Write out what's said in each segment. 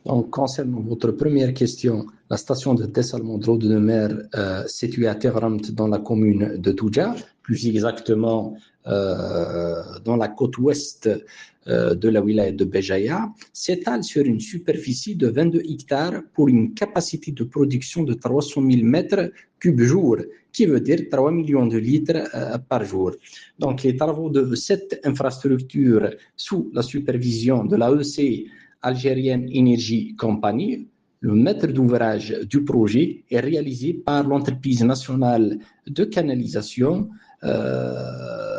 Donc, concernant votre première question, la station de dessalement de l'eau de mer située à Terramt dans la commune de Touja, plus exactement dans la côte ouest de la wilaya de Béjaïa, s'étale sur une superficie de 22 hectares pour une capacité de production de 300 000 mètres cubes jour, qui veut dire 3 millions de litres par jour. Donc, les travaux de cette infrastructure sous la supervision de l'AEC Algérienne Énergie Compagnie, le maître d'ouvrage du projet est réalisé par l'entreprise nationale de canalisation.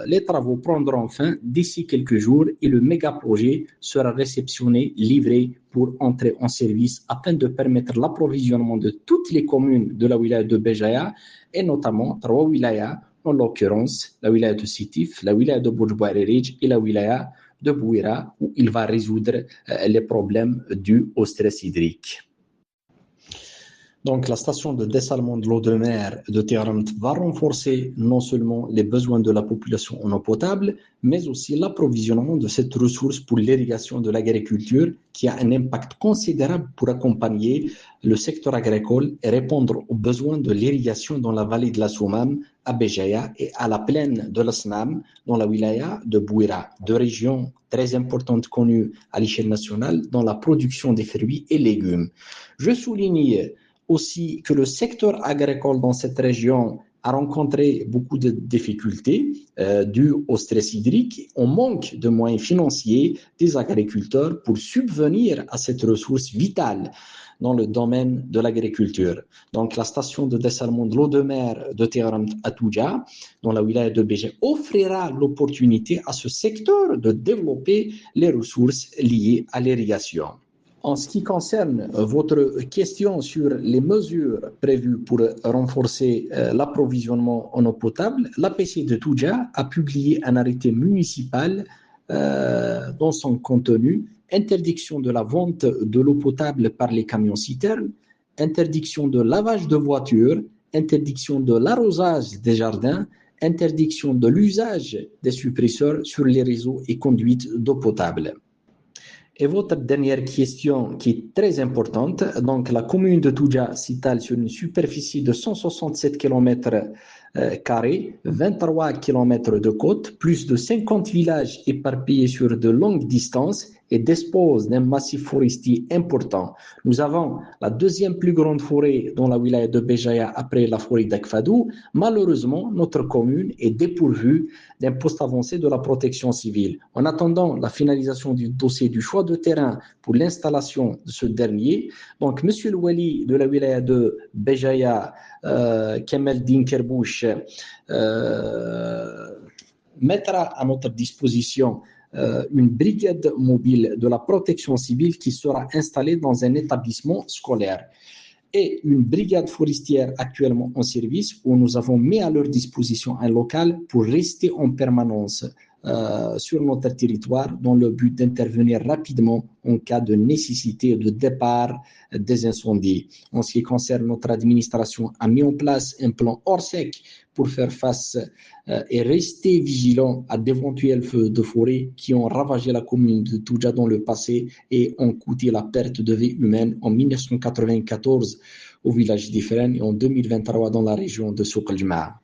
Les travaux prendront fin d'ici quelques jours et le méga-projet sera réceptionné, livré pour entrer en service afin de permettre l'approvisionnement de toutes les communes de la wilaya de Béjaïa et notamment 3 wilayas, en l'occurrence la wilaya de Sétif, la wilaya de Boudj-Bouarerij et la wilaya de Bouira, où il va résoudre les problèmes dus au stress hydrique. Donc, la station de dessalement de l'eau de mer de Terramt va renforcer non seulement les besoins de la population en eau potable, mais aussi l'approvisionnement de cette ressource pour l'irrigation de l'agriculture qui a un impact considérable pour accompagner le secteur agricole et répondre aux besoins de l'irrigation dans la vallée de la Soumam, à Béjaïa et à la plaine de l'Asnam, dans la wilaya de Bouira, deux régions très importantes connues à l'échelle nationale dans la production des fruits et légumes. Je souligne aussi que le secteur agricole dans cette région a rencontré beaucoup de difficultés dues au stress hydrique. On manque de moyens financiers des agriculteurs pour subvenir à cette ressource vitale dans le domaine de l'agriculture. Donc, la station de dessalement de l'eau de mer de Terramt à Touja, dans la wilaya de Béjaïa, offrira l'opportunité à ce secteur de développer les ressources liées à l'irrigation. En ce qui concerne votre question sur les mesures prévues pour renforcer l'approvisionnement en eau potable, l'APC de Touja a publié un arrêté municipal dans son contenu: interdiction de la vente de l'eau potable par les camions-citernes, interdiction de lavage de voitures, interdiction de l'arrosage des jardins, interdiction de l'usage des suppresseurs sur les réseaux et conduites d'eau potable. Et votre dernière question qui est très importante, donc la commune de Touja s'étale sur une superficie de 167 km², 23 km de côte, plus de 50 villages éparpillés sur de longues distances et dispose d'un massif forestier important. Nous avons la deuxième plus grande forêt dans la wilaya de Béjaïa après la forêt d'Akfadou. Malheureusement, notre commune est dépourvue d'un poste avancé de la protection civile. En attendant la finalisation du dossier du choix de terrain pour l'installation de ce dernier, donc Monsieur le Wali de la wilaya de Béjaïa, Kemal Din Kerbouch, mettra à notre disposition une brigade mobile de la protection civile qui sera installée dans un établissement scolaire et une brigade forestière actuellement en service où nous avons mis à leur disposition un local pour rester en permanence sur notre territoire dans le but d'intervenir rapidement en cas de nécessité de départ des incendies. En ce qui concerne notre administration, a mis en place un plan Orsec pour faire face et rester vigilant à d'éventuels feux de forêt qui ont ravagé la commune de Touja dans le passé et ont coûté la perte de vie humaine en 1994 au village d'Ifren et en 2023 dans la région de Souk el-Jema'a.